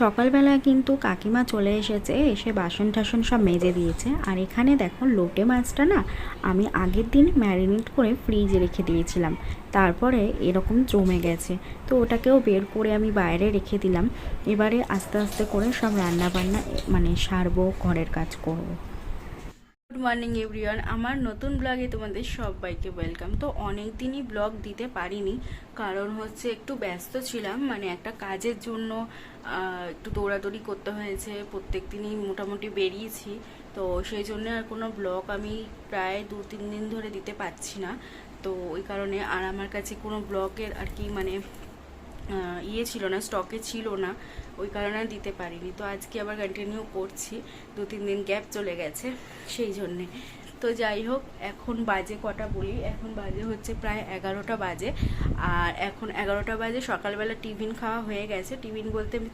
সকালবেলা কিন্তু কাকিমা চলে এসেছে, এসে বাসন টাসন সব মেজে দিয়েছে। আর এখানে দেখো লোটে মাছটা না আমি আগের দিন ম্যারিনেট করে ফ্রিজে রেখে দিয়েছিলাম, তারপরে এরকম জমে গেছে। তো ওটাকেও বের করে আমি বাইরে রেখে দিলাম। এবারে আস্তে আস্তে করে সব রান্না বান্না মানে সারবো, ঘরের কাজ করবো। গুড মর্নিং এভরিওয়ান, আমার নতুন ব্লগে তোমাদের সবাইকে ওয়েলকাম। তো অনেক দিনই ব্লগ দিতে পারিনি, কারণ হচ্ছে একটু ব্যস্ত ছিলাম, মানে একটা কাজের জন্য একটু দৌড়াদৌড়ি করতে হয়েছে। প্রত্যেক দিনই মোটামুটি বেরিয়েছি, তো সেই জন্য আর কোনো ব্লগ আমি প্রায় 2-3 দিন ধরে দিতে পারছি না। তো ওই কারণে আর আমার কাছে কোনো ব্লগের আর কি মানে ছিল না, স্টকে ছিল না, ওই কারণে দিতে পারিনি। তো আজকে আবার কন্টিনিউ করছি, 2-3 দিন গ্যাপ চলে গেছে সেই জন্যে। তো যাই হোক, এখন বাজে কটা বলি, এখন বাজে হচ্ছে প্রায় 11টা বাজে। আর এখন 11টা বাজে, সকালবেলা টিফিন খাওয়া হয়ে গেছে। টিফিন বলতে আমি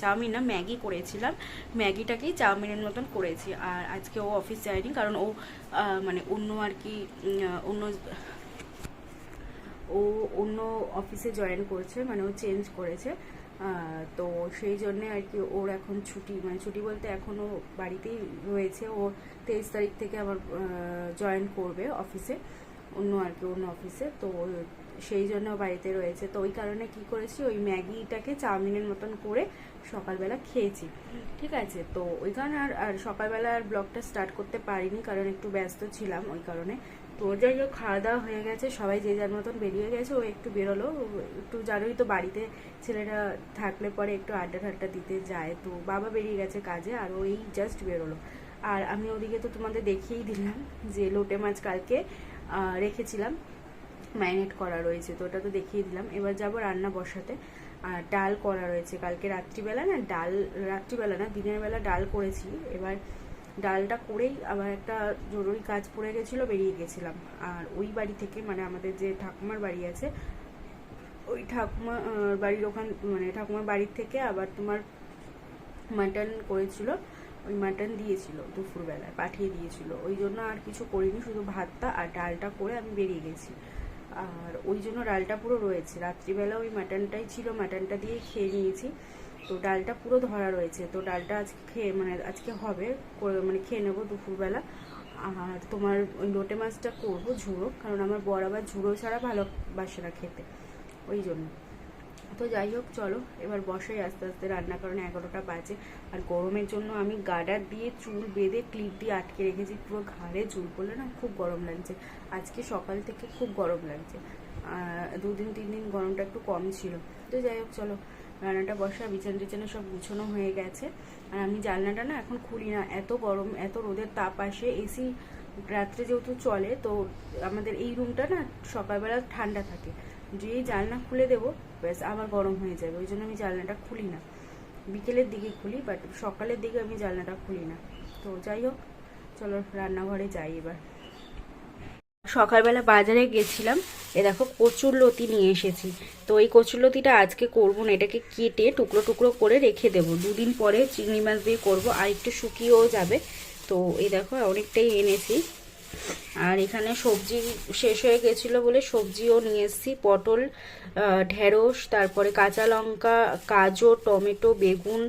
চাউমিন না, ম্যাগি করেছিলাম। ম্যাগিটাকেই চাউমিনের মতন করেছি। আর আজকে ও অফিস যায়নি, কারণ ও মানে অন্য আর কি অন্য ও অন্য অফিসে জয়েন করছে, মানে ও চেঞ্জ করেছে। তো সেই জন্যে আর কি ওর এখন ছুটি, মানে ছুটি বলতে এখনও বাড়িতেই রয়েছে। ও 23 তারিখ থেকে আবার জয়েন করবে অফিসে, অন্য অফিসে। তো সেই জন্য বাড়িতে রয়েছে। তো ওই কারণে কি করেছি, ওই ম্যাগিটাকে চাউমিনের মতন করে সকালবেলা খেয়েছি, ঠিক আছে। তো ওই কারণে আর সকালবেলা আর ব্লগটা স্টার্ট করতে পারিনি, কারণ একটু ব্যস্ত ছিলাম ওই কারণে। তো যাই হোক, খাওয়া দাওয়া হয়ে গেছে, সবাই যে যার মতন বেরিয়ে গেছে। ও একটু বেরোলো, একটু জানোই তো বাড়িতে ছেলেরা থাকলে পরে একটু আড্ডা ঠাড্ডা দিতে যায়। তো বাবা বেরিয়ে গেছে কাজে, আর ওই জাস্ট বেরোলো। আর আমি ওদিকে তো তোমাদের দেখিয়েই দিলাম যে লোটে মাছ কালকে রেখেছিলাম, ম্যারিনেট করা রয়েছে, তো ওটা তো দেখিয়ে দিলাম। এবার যাবো রান্না বসাতে। আর ডাল করা রয়েছে, কালকে রাত্রিবেলা না দিনের বেলা ডাল করেছি। এবার ডালটা করেই আবার একটা জরুরি কাজ পড়ে গেছিলো, বেরিয়ে গেছিলাম। আর ওই বাড়ি থেকে, মানে আমাদের যে ঠাকুমার বাড়ি আছে, ওই ঠাকুমা বাড়ির ওখান, মানে ঠাকুমার বাড়ির থেকে আবার তোমার মাটন করেছিল, ওই মাটন দিয়েছিল দুপুরবেলায়, পাঠিয়ে দিয়েছিল। ওই জন্য আর কিছু করিনি, শুধু ভাতটা আর ডালটা করে আমি বেরিয়ে গেছি। আর ওই জন্য ডালটা পুরো রয়েছে, রাত্রিবেলা ওই মাটনটাই ছিল, মাটনটা দিয়ে খেয়ে নিয়েছি। তো ডালটা পুরো ধরা রয়েছে। তো ডালটা আজকে আজকে হবে, মানে খেয়ে নেবো দুপুরবেলা। আর তোমার ওই লোটে মাছটা করবো ঝুড়ো, কারণ আমার বর আবার ঝুড়ো ছাড়া ভালোবাসে না খেতে, ওই জন্য। তো যাই হোক, চলো এবার বসাই আস্তে আস্তে রান্না, কারণ 11টা বাজে। আর গরমের জন্য আমি গার্ডার দিয়ে চুল বেঁধে ক্লিপ দিয়ে আটকে রেখেছি, পুরো ঘাড়ে চুল পড়লে না খুব গরম লাগছে। আজকে সকাল থেকে খুব গরম লাগছে, 2-3 দিন গরমটা একটু কম ছিল। তো যাই হোক, চলো রান্নাটা বসা। বিছানা সব গুছানো হয়ে গেছে। আর আমি জানলাটা না এখন খুলি না, এত গরম, এত রোদের তাপ আসে। এসি রাত্রে যেহেতু চলে, তো আমাদের এই রুমটা না সকালবেলা ঠান্ডা থাকে। যেই জানলা খুলে দেবো, ব্যাস আবার গরম হয়ে যাবে। ওই জন্য আমি জানলাটা খুলি না, বিকেলের দিকে খুলি, বাট সকালের দিকে আমি জানলাটা খুলি না। তো যাই হোক, চলো রান্নাঘরে যাই এবার। সকালবেলা বাজারে গেছিলাম, এ দেখো কচুরলতি নিয়ে এসেছি। তো এই কচুরলতিটা আজকে করবো না, এটাকে কেটে টুকরো টুকরো করে রেখে দেবো, 2 দিন পরে চিংড়ি মাছ দিয়ে করবো, আর একটু শুকিয়েও যাবে। তো এই দেখো অনেকটাই এনেছি। আর এখানে সবজি শেষ হয়ে গেছিলো বলে সবজিও নিয়ে এসেছি, পটল, ঢেঁড়স, তারপরে কাঁচা লঙ্কা, গাজর, টমেটো, বেগুন,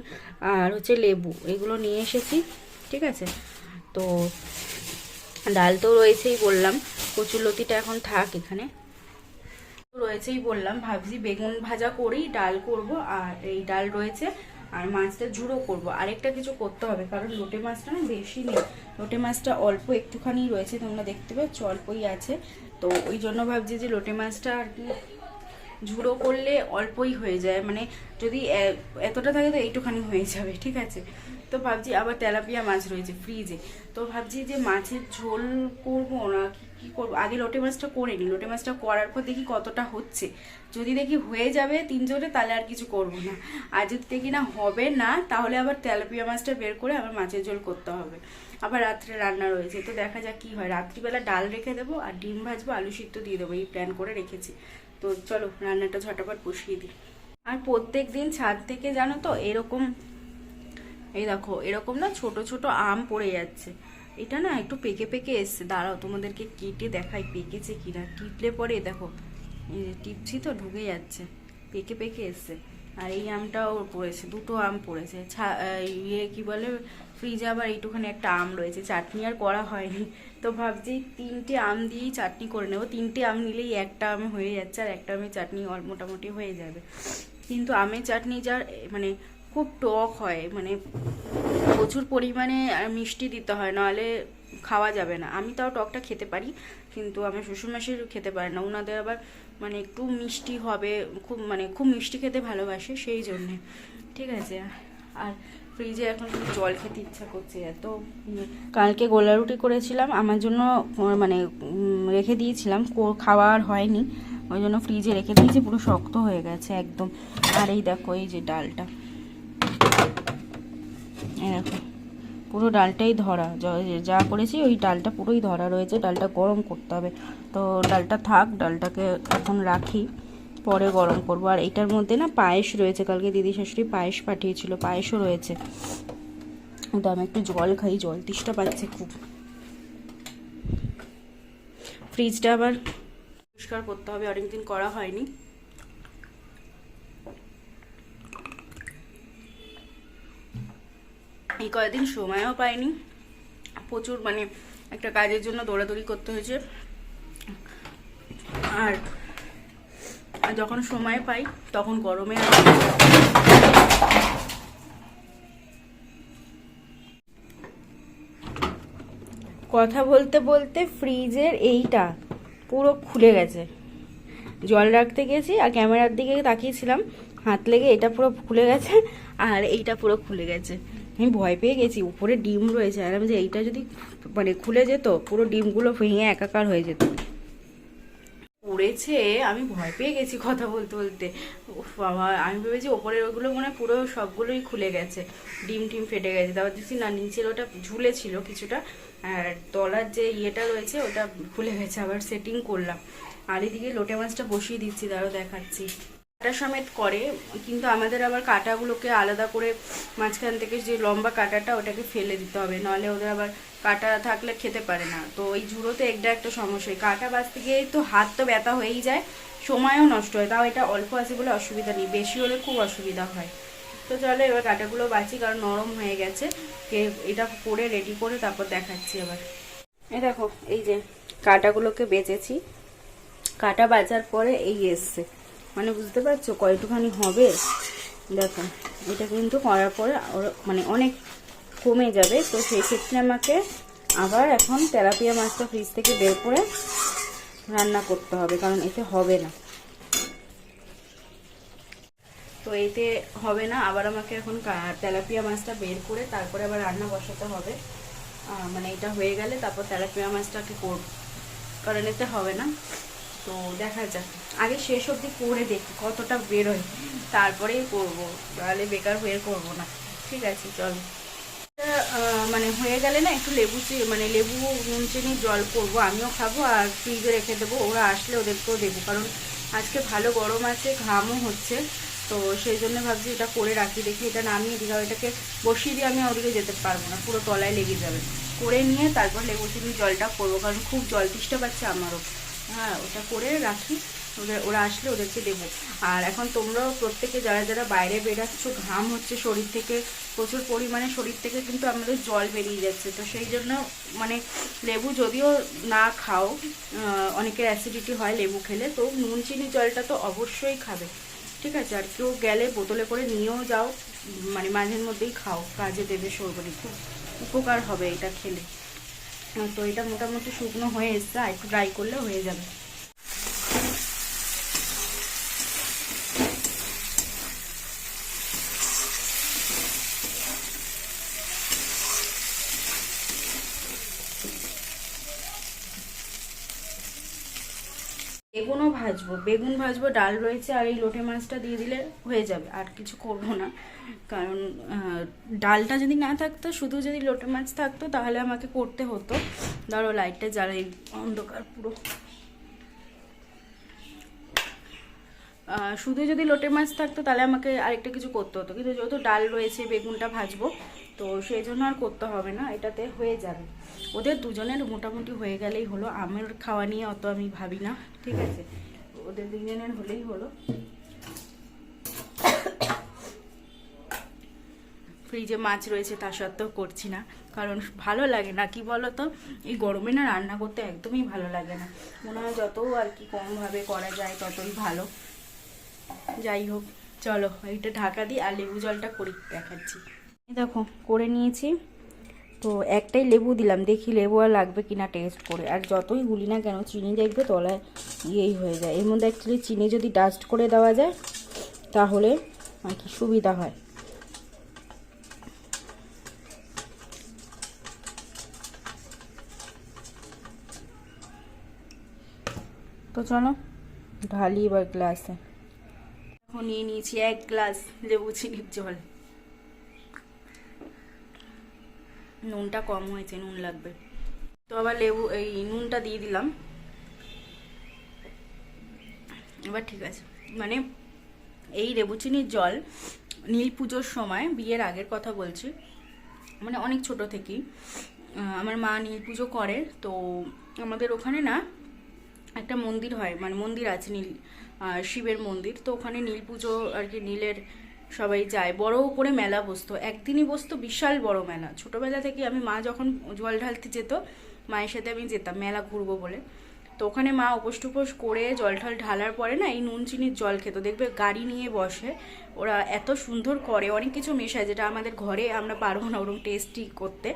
আর হচ্ছে লেবু, এগুলো নিয়ে এসেছি, ঠিক আছে। তো ডাল তো রয়েছেই বললাম, কচুরলতিটা এখন থাক এখানে রয়েছেই বললাম। ভাবছি বেগুন ভাজা করি, ডাল করব, আর এই ডাল রয়েছে, আর মাছটা ঝুড়ো করব। আরেকটা কিছু করতে হবে, কারণ লোটে মাছটা না বেশি নেই, লোটে মাছটা অল্প একটুখানি রয়েছে, তোমরা দেখতে পাচ্ছ অল্পই আছে। তো ওই জন্য ভাবছি যে লোটে মাছটা আর কি ঝুড়ো করলে অল্পই হয়ে যায়, মানে যদি এতটা থাকে তো এইটুখানি হয়ে যাবে, ঠিক আছে। তো ভাবছি আবার তেলাপিয়া মাছ রয়েছে ফ্রিজে, তো ভাবছি যে মাছের ঝোল করবো না কি করবো। আগে লোটে মাছটা করে নিই, লোটে মাছটা করার পর দেখি কতটা হচ্ছে। যদি দেখি হয়ে যাবে 3জনে, তাহলে আর কিছু করবো না। আর যদি দেখি না হবে না, তাহলে আবার তেলাপিয়া মাছটা বের করে আবার মাছের ঝোল করতে হবে। আবার রাত্রে রান্না রয়েছে, তো দেখা যাক কি হয়। রাত্রিবেলা ডাল রেখে দেবো, আর ডিম ভাজবো, আলু সিদ্ধ দিয়ে দেবো, এই প্ল্যান করে রেখেছি। তো চলো রান্নাটা ঝটাপট বসিয়ে দিই। আর প্রত্যেক দিন ছাদ থেকে জানো তো এরকম, এই দেখো এরকম না ছোট ছোট আম পড়ে যাচ্ছে। এটা না একটু পেকে পেকে এসছে, দাঁড়াও তোমাদেরকে কেটে দেখাই পেকেছে কিনা। টিপলে পরে দেখো, এই যে টিপছি তো ঢুকে যাচ্ছে, পেকে পেকে এসছে। আর এই আমটাও পড়েছে, দুটো আম পড়েছে। ইয়ে কি বলে, ফ্রিজে আবার এইটুখানি একটা আম রয়েছে, চাটনি আর করা হয়নি। তো ভাবছি 3টে আম দিয়েই চাটনি করে নেবো। 3টে আম নিলেই একটা আম হয়ে যাচ্ছে, আর একটা আমে চাটনি মোটামুটি হয়ে যাবে। কিন্তু আমের চাটনি যার মানে খুব টক হয়, মানে প্রচুর পরিমাণে মিষ্টি দিতে হয়, নাহলে খাওয়া যাবে না। আমি তাও টকটা খেতে পারি, কিন্তু আমার শ্বশুরমশাই খেতে পারে না। ওনাদের আবার মানে একটু মিষ্টি হবে, খুব মানে খুব মিষ্টি খেতে ভালোবাসে, সেই জন্যে। ঠিক আছে। আর ফ্রিজে এখন কিন্তু জল খেতে ইচ্ছা করছে এত। কালকে গোলা রুটি করেছিলাম আমার জন্য, মানে রেখে দিয়েছিলাম, খাওয়া আর হয়নি, ওই জন্য ফ্রিজে রেখে দিয়েছি, পুরো শক্ত হয়ে গেছে একদম। আর এই দেখো এই যে ডালটা, দেখো পুরো ডালটাই ধরা, যা করেছি ওই ডালটা পুরোই ধরা রয়েছে। ডালটা গরম করতে হবে, তো ডালটা থাক, ডালটাকে এখন রাখি, পরে গরম করবো। আর এটার মধ্যে না পায়েস রয়েছে, কালকে দিদি শাশুড়ি পায়েস পাঠিয়েছিল, পায়েসও রয়েছে। তো আমি একটু জল খাই, জল তেষ্টা পাচ্ছে খুব। ফ্রিজটা আবার পরিষ্কার করতে হবে, অনেকদিন করা হয়নি। এই কয়েকদিন সময়ও পাইনি, প্রচুর মানে একটা কাজের জন্য দৌড়াদৌড়ি করতে হয়েছে। আর যখন সময় পাই তখন গরমে কথা বলতে বলতে ফ্রিজের এইটা পুরো খুলে গেছে। জল রাখতে গেছি আর ক্যামেরার দিকে তাকিয়েছিলাম, হাত লেগে এটা পুরো খুলে গেছে, আর এইটা পুরো খুলে গেছে। আমি ভয় পেয়ে গেছি, উপরে ডিম রয়েছে, আর আমি যে এইটা যদি মানে খুলে যেত, পুরো ডিমগুলো ভেঙে একাকার হয়ে যেত। পড়েছে, আমি ভয় পেয়ে গেছি কথা বলতে বলতে। বাবা, আমি ভেবেছি ওপরের ওগুলো মনে হয় পুরো সবগুলোই খুলে গেছে, ডিম টিম ফেটে গেছে। তারপর দেখছি না, নিচের ওটা ঝুলে ছিল কিছুটা, আর তলার যে ইয়েটা রয়েছে ওটা খুলে গেছে। আবার সেটিং করলাম, আর এদিকে লোটে মাছটা বসিয়ে দিচ্ছি, তারও দেখাচ্ছি। কাটা সমেত করে, কিন্তু আমাদের আবার কাটাগুলোকে আলাদা করে মাঝখান থেকে যে লম্বা কাটাটা ওটাকে ফেলে দিতে হবে, নাহলে ওদের আবার কাটা থাকলে খেতে পারে না। তো ওই ঝুড়োতে একটা সমস্যা, কাটা বাঁচতে গিয়েই তো হাত তো ব্যথা হয়েই যায়, সময়ও নষ্ট হয়। তাও এটা অল্প আছে বলে অসুবিধা নেই, বেশি হলে খুব অসুবিধা হয়। তো চলো এবার কাটাগুলো বাঁচি, কারণ নরম হয়ে গেছে। এটা করে রেডি করে তারপর দেখাচ্ছি আবার। এই দেখো এই যে কাটাগুলোকে বেচেছি, কাটা বাজার পরে এই এসছে, মানে বুঝতে পারছো কয়টুখানি হবে। দেখো এটা কিন্তু করার পরে মানে অনেক কমে যাবে। তো সেই ক্ষেত্রে আমাকে আবার এখন তেলাপিয়া মাছটা ফ্রিজ থেকে বের করে রান্না করতে হবে, কারণ এতে হবে না। তো এতে হবে না, আবার আমাকে এখন তেলাপিয়া মাছটা বের করে তারপরে আবার রান্না বসাতে হবে। মানে এটা হয়ে গেলে তারপর তেলাপিয়া মাছটাকে করব, কারণ এতে হবে না। তো দেখা যাক, আগে শেষ অবধি করে দেখি কতটা বেরোয়, তারপরেই করবো, তাহলে বেকার বের করবো না। ঠিক আছে চলো। মানে হয়ে গেলে না একটু লেবু নুন চিনির জল করবো, আমিও খাবো, আর ফ্রিজে রেখে দেবো, ওরা আসলে ওদেরকেও দেবো, কারণ আজকে ভালো গরম আছে, ঘামও হচ্ছে। তো সেই জন্য ভাবছি এটা করে রাখি, দেখি এটা নামিয়ে দিই, এটাকে বসিয়ে দিয়ে আমি ওদিকে যেতে পারবো না, পুরো তলায় লেগে যাবে। করে নিয়ে তারপর লেবু চিনির জলটা করবো, কারণ খুব জল তেষ্টা পাচ্ছে আমারও। হ্যাঁ, ওটা করে রাখি, ওরা আসলে ওদেরকে দেবো। আর এখন তোমরাও প্রত্যেকে যারা যারা বাইরে বেরাচ্ছ, ঘাম হচ্ছে শরীর থেকে প্রচুর পরিমাণে, শরীর থেকে কিন্তু আমাদের জল বেরিয়ে যাচ্ছে। তো সেই জন্য মানে লেবু যদিও না খাও, অনেকের অ্যাসিডিটি হয় লেবু খেলে, তো নুন চিনি জলটা তো অবশ্যই খাবে। ঠিক আছে, আর কেউ গেলে বোতলে করে নিয়েও যাও, মানে মাঝের মধ্যেই খাও, কাজে দেবে শরীরে, খুব উপকার হবে এটা খেলে। তো এটা মোটামুটি শুকনো হয়ে এসছে, আর একটু ড্রাই করলে হয়ে যাবে। বেগুন ভাজবো, ডাল রয়েছে, আর এই লোটে মাছটা দিয়ে দিলে হয়ে যাবে, আর কিছু করবো না। কারণ ডালটা যদি না থাকতো, শুধু যদি লোটে মাছ থাকতো তাহলে আমাকে করতে হতো। ধরো লাইটটা জ্বালাই, অন্ধকার পুরো। শুধু যদি লোটে মাছ থাকতো তাহলে আমাকে আরেকটা কিছু করতে হতো, কিন্তু যেহেতু ডাল রয়েছে, বেগুনটা ভাজবো, তো সেই জন্য আর করতে হবে না, এটাতে হয়ে যাবে। ওদের দুজনের মোটামুটি হয়ে গেলেই হলো, আমার খাওয়া নিয়ে অত আমি ভাবি না। ঠিক আছে, ওদের দুজনের হলেই হলো। ফ্রিজে মাছ রয়েছে তা সত্ত্বেও করছি না, কারণ ভালো লাগে না, কি বলো তো, এই গরমে না রান্না করতে একদমই ভালো লাগে না। মনে হয় যত আর কি কমভাবে করা যায় ততই ভালো। যাই হোক, চলো এইটা ঢাকা দিই আর লেবু জলটা করি দেখাচ্ছি। দেখো করে নিয়েছি, তো একটাই লেবু দিলাম, দেখি লেবু আর লাগবে কিনা টেস্ট করে। আর যতই গুলি না কেন চিনি দেখবে তলায় ইয়েই হয়ে যায়। এর মধ্যে অ্যাকচুয়ালি চিনি যদি ডাস্ট করে দেওয়া যায় তাহলে আর কি সুবিধা হয়। তো চলো ঢালি এবার গ্লাসে। এখন নিয়ে নিয়েছি 1 গ্লাস লেবু চিনির জল। নুনটা কম হয়েছে, নুন লাগবে। তো আবার লেবু এই নুনটা দিয়ে দিলাম। এবার ঠিক আছে, মানে এই লেবু চিনির জল নীল পুজোর সময়, বিয়ের আগের কথা বলছি, মানে অনেক ছোট থেকেই আমার মা নীল পুজো করে। তো আমাদের ওখানে না একটা মন্দির হয়, মানে মন্দির আছে নীল, শিবের মন্দির। তো ওখানে নীল পুজো আর কি, নীলের সবাই যায়, বড় করে মেলা বসতো, একদিনই বসতো, বিশাল বড় মেলা। ছোটবেলা থেকে আমি, মা যখন জল ঢালতে যেত মায়ের সাথে আমি যেতাম মেলা ঘুরবো বলে। তো ওখানে মা উপোস টুপোস করে জল ঠল ঢালার পরে না এই নুন চিনির জল খেত, দেখবে গাড়ি নিয়ে বসে, ওরা এত সুন্দর করে, অনেক কিছু মেশায় যেটা আমাদের ঘরে আমরা পারবো না ওরকম টেস্টি করতে।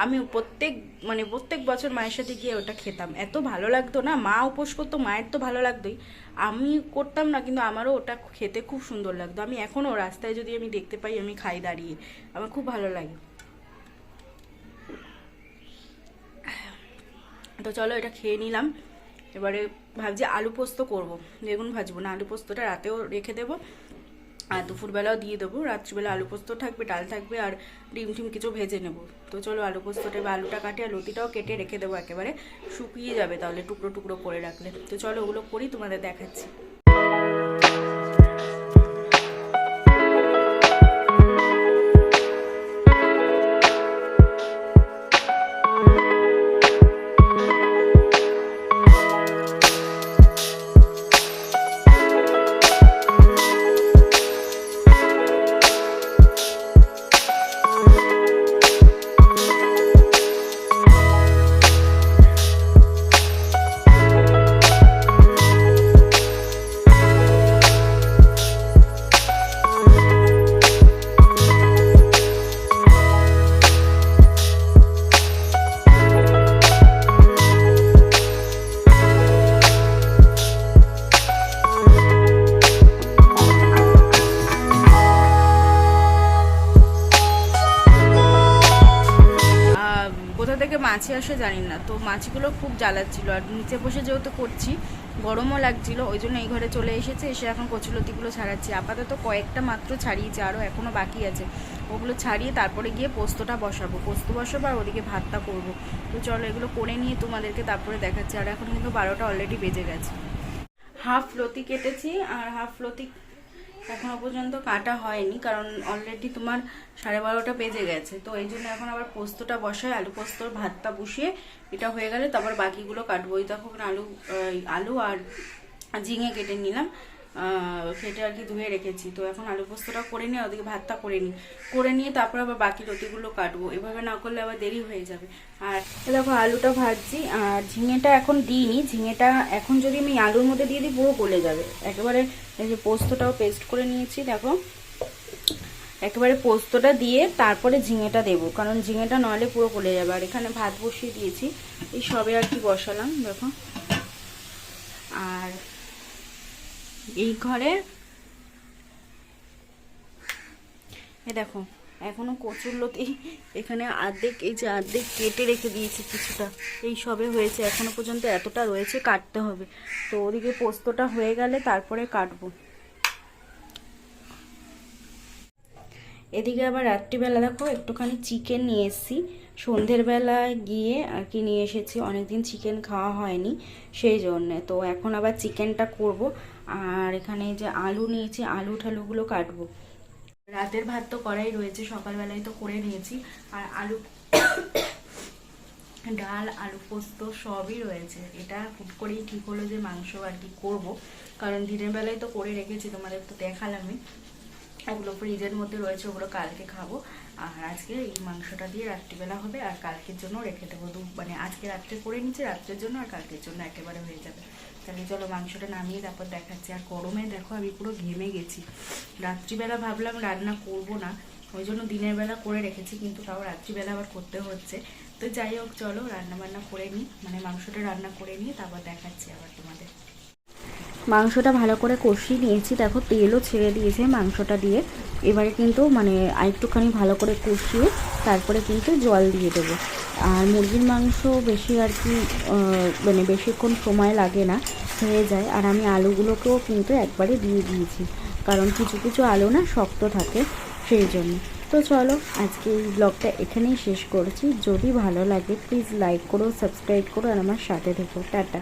আমি প্রত্যেক বছর মায়ের সাথে গিয়ে ওটা খেতাম, এত ভালো লাগতো না। মা উপোস করতো, মায়ের তো ভালো লাগতোই, আমি করতাম না, কিন্তু আমারও ওটা খেতে খুব সুন্দর লাগতো। আমি এখনও রাস্তায় যদি আমি দেখতে পাই আমি খাই দাঁড়িয়ে, আমার খুব ভালো লাগে। তো চলো এটা খেয়ে নিলাম। এবারে ভাবছি আলু পোস্ত করবো, বেগুন ভাজবো না, আলু পোস্তটা রাতেও রেখে দেবো আর দুপুরবেলাও দিয়ে দেবো। রাত্রিবেলা আলু পোস্ত থাকবে, ডাল থাকবে আর ডিম টিম কিছু ভেজে নেবো। তো চলো আলু পোস্তটা বা আলুটা কাটে আর লতিটাও কেটে রেখে দেবো, একেবারে শুকিয়ে যাবে তাহলে টুকরো টুকরো করে রাখলে। তো চলো ওগুলো করি, তোমাদের দেখাচ্ছি। মাছি আসে জানি না, তো মাছিগুলো খুব জ্বালাচ্ছিল। আর নিচে বসে যেহেতু করছি, গরমও লাগছিল, ওই জন্য এই ঘরে চলে এসেছে। এসে এখন কচুলতিগুলো ছাড়াচ্ছি, আপাতত কয়েকটা মাত্র ছাড়িয়েছি, আরও এখনও বাকি আছে। ওগুলো ছাড়িয়ে তারপরে গিয়ে পোস্তটা বসাবো, পোস্ত বসাবো আর ওদিকে ভাতটা করবো। তো চলো এগুলো করে নিয়ে তোমাদেরকে তারপরে দেখাচ্ছি। আর এখন কিন্তু 12টা অলরেডি বেজে গেছে। হাফ লতি কেটেছি আর হাফ লতি এখনো পর্যন্ত কাটা হয়নি, কারণ অলরেডি তোমার 12:30 বেজে গেছে। তো এই জন্য এখন আবার পোস্তটা বসায়, আলু পোস্তর ভাতটা বসিয়ে এটা হয়ে গেলে তারপর বাকিগুলো কাটবো। এই তখন আলু আর ঝিঙে কেটে নিলাম, কেটে আর কি ধুয়ে রেখেছি। তো এখন আলু পোস্তটা করে নিয়ে ওদিকে ভাতটা করে নিয়ে তারপর আবার বাকি রুটিগুলো কাটবো। এভাবে না করলে আবার দেরি হয়ে যাবে। আর দেখো আলুটা ভাজছি আর ঝিঙেটা এখন দিইনি, ঝিঙেটা এখন যদি আমি আলুর মধ্যে দিয়ে দিই পুরো গলে যাবে একেবারে। এই যে পোস্তটাও পেস্ট করে নিয়েছি, দেখো একেবারে পোস্তটা দিয়ে তারপরে ঝিঙেটা দেবো, কারণ ঝিঙেটা নইলে পুরো গলে যাবে। আর এখানে ভাত বসিয়ে দিয়েছি, এই সবে আর কি বসালাম দেখো। আর এই ঘরে এ দেখো এখনো কচুরলতি এখানে অর্ধেক, এই যে অর্ধেক কেটে রেখে দিয়েছি, কিছুটা এই সবে হয়েছে, এখনো পর্যন্ত এতটা রয়েছে, কাটতে হবে। তো ওদিকে পোস্তটা হয়ে গেলে তারপরে কাটবো। এদিকে আবার রাত্রিবেলা দেখো একটুখানি চিকেন নিয়ে এসেছি, সন্ধ্যের বেলায় গিয়ে আর কি নিয়ে এসেছি, অনেকদিন চিকেন খাওয়া হয়নি সেই জন্যে। তো এখন আবার চিকেনটা করব। আর এখানে যে আলু নিয়েছি, আলু ঠালুগুলো কাটবো। রাতের ভাত তো করাই রয়েছে, সকালবেলায় তো করে নিয়েছি। আর আলু ডাল আলু পোস্ত সবই রয়েছে। এটা হুট করেই ঠিক হলো যে মাংস আর কি করবো, কারণ দিনের বেলায় তো করে রেখেছি, তোমাদের তো দেখালামই। ওগুলো ফ্রিজের মধ্যে রয়েছে, ওগুলো কালকে খাবো। আর আজকে এই মাংসটা দিয়ে রাত্রিবেলা হবে, আর কালকের জন্য রেখে দেবো। মানে আজকে রাত্রে করে নিচ্ছে রাত্রের জন্য, আর কালকের জন্য একেবারে হয়ে যাবে। তাহলে চলো মাংসটা নামিয়ে তারপর দেখাচ্ছি। আর গরমে দেখো আমি পুরো ঘেমে গেছি। রাত্রিবেলা ভাবলাম রান্না করব না, ওই জন্য দিনের বেলা করে রেখেছি, কিন্তু তাও রাত্রিবেলা আবার করতে হচ্ছে। তো যাই হোক, চলো রান্না বান্না করে নিই, মানে মাংসটা রান্না করে নিয়ে তারপর দেখাচ্ছি আবার তোমাদের। মাংসটা ভালো করে কষিয়ে নিয়েছি, দেখো তেলও ছেড়ে দিয়েছে মাংসটা দিয়ে। এবারে কিন্তু মানে আরেকটুখানি ভালো করে কষিয়ে তারপরে কিন্তু জল দিয়ে দেবো। আর মুরগির মাংস বেশি আর কি মানে বেশিক্ষণ সময় লাগে না, হয়ে যায়। আর আমি আলুগুলোকেও কিন্তু একবারে দিয়ে দিয়েছি, কারণ কিছু কিছু আলু না শক্ত থাকে, সেই জন্য। তো চলো আজকে এই ব্লগটা এখানেই শেষ করছি। যদি ভালো লাগে প্লিজ লাইক করো, সাবস্ক্রাইব করো, আর আমার সাথে থেকো। টাটা।